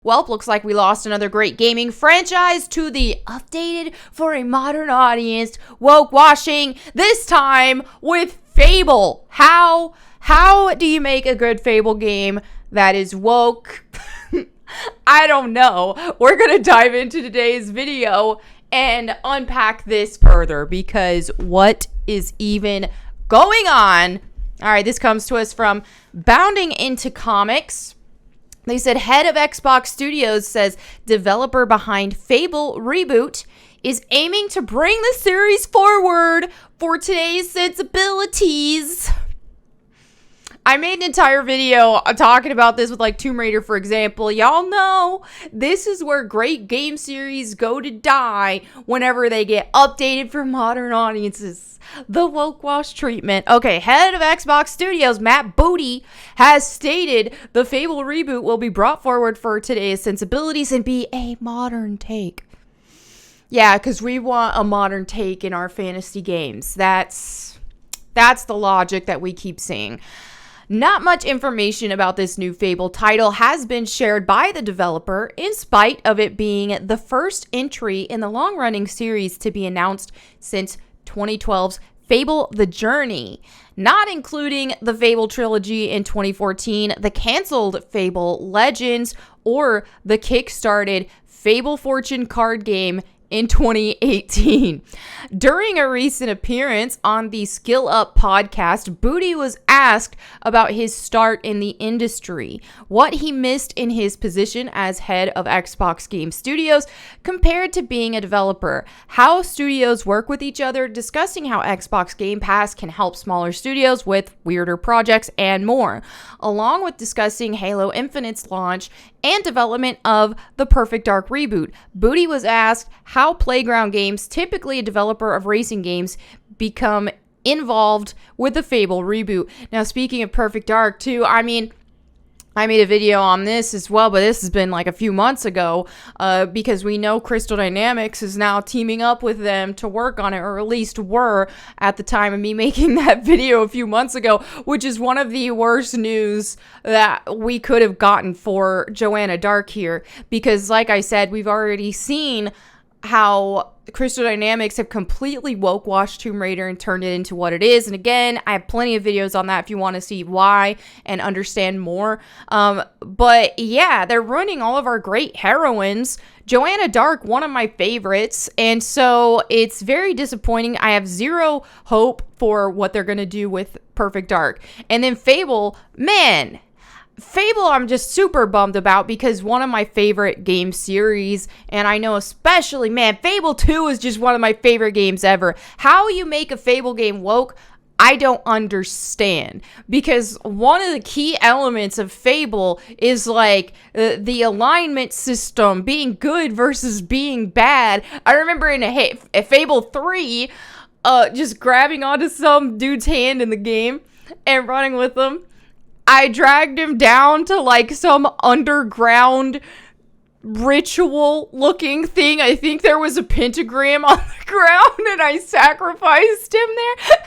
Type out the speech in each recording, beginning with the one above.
Well, looks like we lost another great gaming franchise to the updated for a modern audience woke washing, this time with Fable. How do you make a good Fable game that is woke? I don't know. We're going to dive into today's video and unpack this further because what is even going on? All right, this comes to us from Bounding Into Comics. They said head of Xbox Studios says developer behind Fable Reboot is aiming to bring the series forward for today's sensibilities. I made an entire video talking about this with like Tomb Raider, for example. Y'all know this is where great game series go to die whenever they get updated for modern audiences. The woke wash treatment. Okay, head of Xbox Studios, Matt Booty, has stated the Fable reboot will be brought forward for today's sensibilities and be a modern take. Yeah, because we want a modern take in our fantasy games. That's the logic that we keep seeing. Not much information about this new Fable title has been shared by the developer, in spite of it being the first entry in the long-running series to be announced since 2012's Fable The Journey, not including the Fable trilogy in 2014, the canceled Fable Legends, or the kickstarted Fable Fortune card game in 2018. During a recent appearance on the Skill Up podcast, Booty was asked about his start in the industry, what he missed in his position as head of Xbox Game Studios compared to being a developer, how studios work with each other, discussing how Xbox Game Pass can help smaller studios with weirder projects, and more, along with discussing Halo Infinite's launch and development of the Perfect Dark reboot. Booty was asked how Playground Games, typically a developer of racing games, become involved with the Fable reboot. Now, speaking of Perfect Dark, too, I made a video on this as well, but this has been like a few months ago because we know Crystal Dynamics is now teaming up with them to work on it, or at least were at the time of me making that video a few months ago, which is one of the worst news that we could have gotten for Joanna Dark here. Because like I said, we've already seen how Crystal Dynamics have completely woke washed Tomb Raider and turned it into what it is. And again, I have plenty of videos on that if you want to see why and understand more. But yeah, they're ruining all of our great heroines. Joanna Dark, one of my favorites. And so it's very disappointing. I have zero hope for what they're going to do with Perfect Dark. And then Fable, man, Fable I'm just super bummed about because one of my favorite game series, and I know especially, man, Fable 2 is just one of my favorite games ever. How you make a Fable game woke, I don't understand, because one of the key elements of Fable is like the alignment system being good versus being bad. I remember in a Fable 3 just grabbing onto some dude's hand in the game and running with them. I dragged him down to like some underground ritual looking thing. I think there was a pentagram on the ground and I sacrificed him there.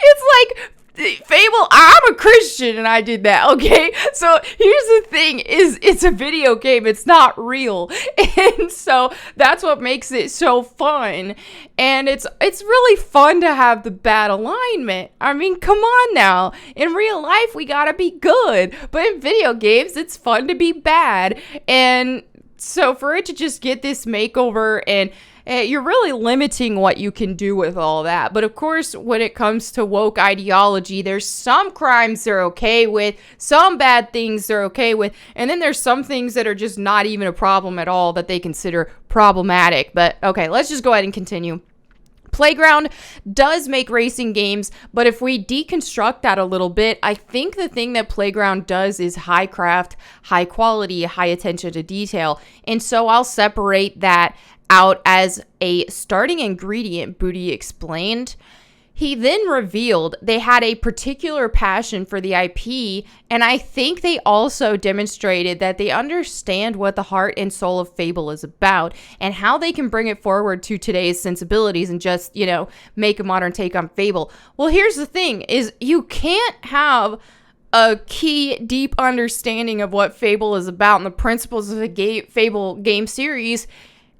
It's like Fable, I'm a Christian and I did that, okay? So here's the thing, is it's a video game, it's not real. And so that's what makes it so fun. And it's really fun to have the bad alignment. I mean, come on now. In real life, we gotta be good. But in video games, it's fun to be bad. And so for it to just get this makeover, and you're really limiting what you can do with all that. But of course, when it comes to woke ideology, there's some crimes they're okay with, some bad things they're okay with, and then there's some things that are just not even a problem at all that they consider problematic. But okay, let's just go ahead and continue. Playground does make racing games, but if we deconstruct that a little bit, I think the thing that Playground does is high craft, high quality, high attention to detail. And so I'll separate that out as a starting ingredient, Booty explained. He then revealed they had a particular passion for the IP, and I think they also demonstrated that they understand what the heart and soul of Fable is about and how they can bring it forward to today's sensibilities and just, make a modern take on Fable. Well, here's the thing, is you can't have a key, deep understanding of what Fable is about and the principles of the Fable game series,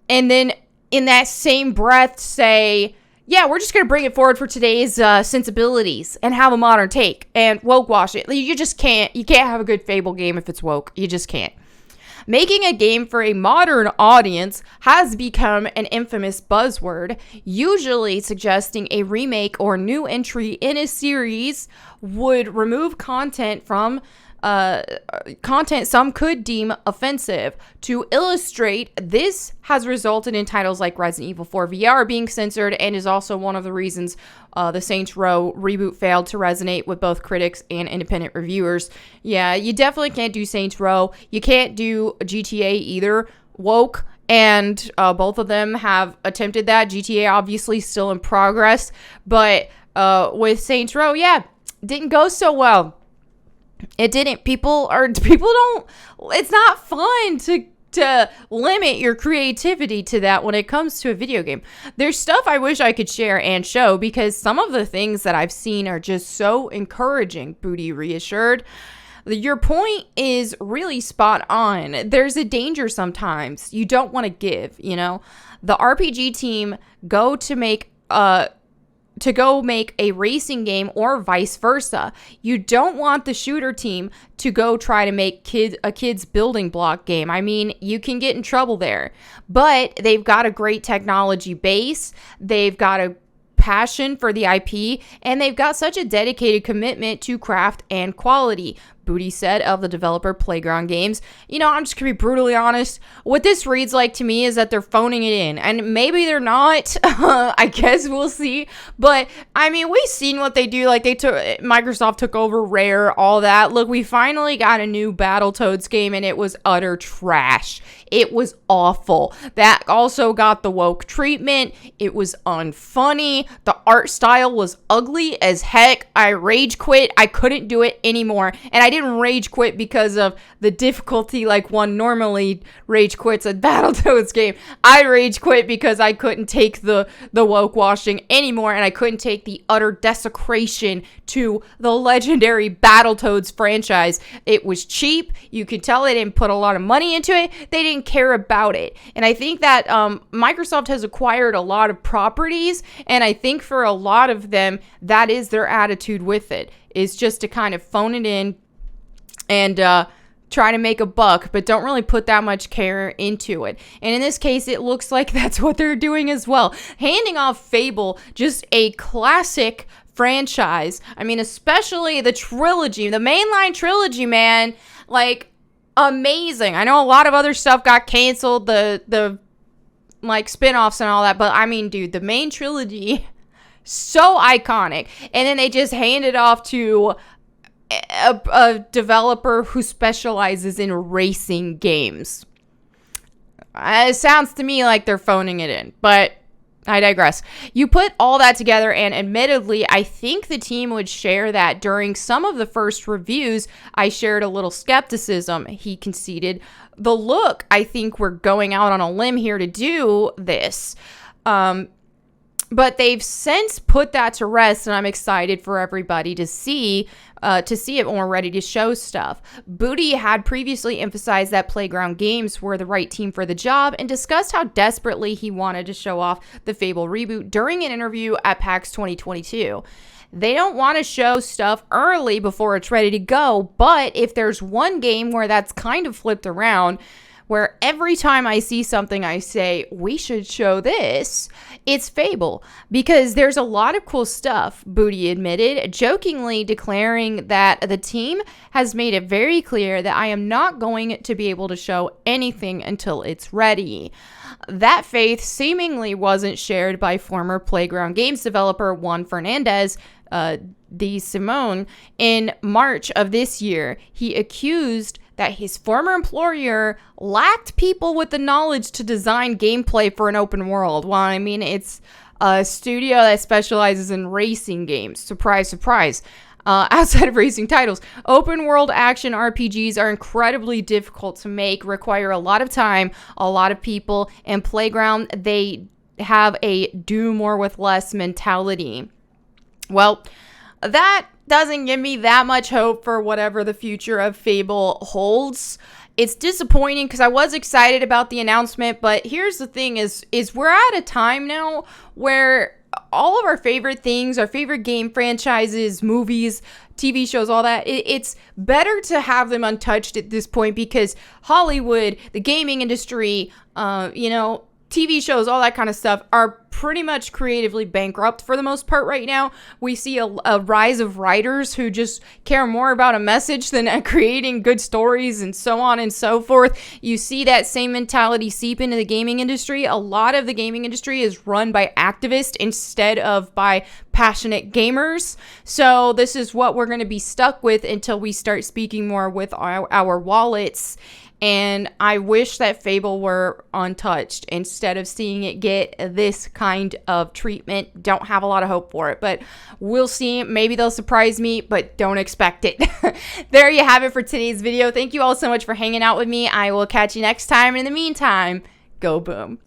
and then in that same breath say, yeah, we're just going to bring it forward for today's sensibilities and have a modern take and woke wash it. You just can't. You can't have a good Fable game if it's woke. You just can't. Making a game for a modern audience has become an infamous buzzword, usually suggesting a remake or new entry in a series would remove content from content some could deem offensive. To illustrate, this has resulted in titles like Resident Evil 4 VR being censored, and is also one of the reasons the Saints Row reboot failed to resonate with both critics and independent reviewers. Yeah, you definitely can't do Saints Row. You can't do GTA either. Woke and both of them have attempted that. GTA obviously still in progress, but with Saints Row, yeah, didn't go so well. It didn't. People don't, it's not fun to limit your creativity to that when it comes to a video game. There's stuff I wish I could share and show, because some of the things that I've seen are just so encouraging. Booty reassured. Your point is really spot on. There's a danger sometimes. You don't want to give, you know. The RPG team go to make a racing game, or vice versa. You don't want the shooter team to go try to make a kid's building block game. I mean, you can get in trouble there. But they've got a great technology base. They've got a passion for the IP, and they've got such a dedicated commitment to craft and quality. Booty said of the developer Playground Games. You know, I'm just gonna be brutally honest. What this reads like to me is that they're phoning it in, and maybe they're not. I guess we'll see. But I mean, we've seen what they do. Like, Microsoft took over Rare, all that. Look, we finally got a new Battletoads game, and it was utter trash. It was awful. That also got the woke treatment. It was unfunny. The art style was ugly as heck. I rage quit. I couldn't do it anymore. And I didn't rage quit because of the difficulty like one normally rage quits a Battletoads game. I rage quit because I couldn't take the woke washing anymore, and I couldn't take the utter desecration to the legendary Battletoads franchise. It was cheap. You could tell they didn't put a lot of money into it. They didn't care about it. And I think that Microsoft has acquired a lot of properties, and I think for a lot of them, that is their attitude with it, is just to kind of phone it in and try to make a buck, but don't really put that much care into it. And in this case, it looks like that's what they're doing as well. Handing off Fable, just a classic franchise. I mean, especially the trilogy, the mainline trilogy, man. Like, amazing. I know a lot of other stuff got canceled, the like spin-offs and all that, but I mean, dude, the main trilogy, so iconic. And then they just hand it off to a developer who specializes in racing games. It sounds to me like they're phoning it in, but I digress. You put all that together, and admittedly, I think the team would share that during some of the first reviews, I shared a little skepticism. He conceded the look. I think we're going out on a limb here to do this. But they've since put that to rest, and I'm excited for everybody to see it when we're ready to show stuff. Booty had previously emphasized that Playground Games were the right team for the job, and discussed how desperately he wanted to show off the Fable Reboot during an interview at PAX 2022. They don't want to show stuff early before it's ready to go, but if there's one game where that's kind of flipped around, where every time I see something I say, we should show this, it's Fable. Because there's a lot of cool stuff, Booty admitted, jokingly declaring that the team has made it very clear that I am not going to be able to show anything until it's ready. That faith seemingly wasn't shared by former Playground Games developer Juan Fernandez de Simone. In March of this year, he accused that his former employer lacked people with the knowledge to design gameplay for an open world. Well, I mean, it's a studio that specializes in racing games. Surprise, surprise. Outside of racing titles, open world action RPGs are incredibly difficult to make, require a lot of time, a lot of people, and Playground, they have a do more with less mentality. Well, that doesn't give me that much hope for whatever the future of Fable holds. It's disappointing because I was excited about the announcement, but here's the thing is we're at a time now where all of our favorite things, our favorite game franchises, movies, TV shows, all that, it's better to have them untouched at this point because Hollywood, the gaming industry, TV shows, all that kind of stuff are pretty much creatively bankrupt for the most part right now. We see a rise of writers who just care more about a message than creating good stories and so on and so forth. You see that same mentality seep into the gaming industry. A lot of the gaming industry is run by activists instead of by passionate gamers. So this is what we're going to be stuck with until we start speaking more with our wallets. And I wish that Fable were untouched instead of seeing it get this kind of treatment. Don't have a lot of hope for it, but we'll see. Maybe they'll surprise me, but don't expect it. There you have it for today's video. Thank you all so much for hanging out with me. I will catch you next time. And in the meantime, go boom.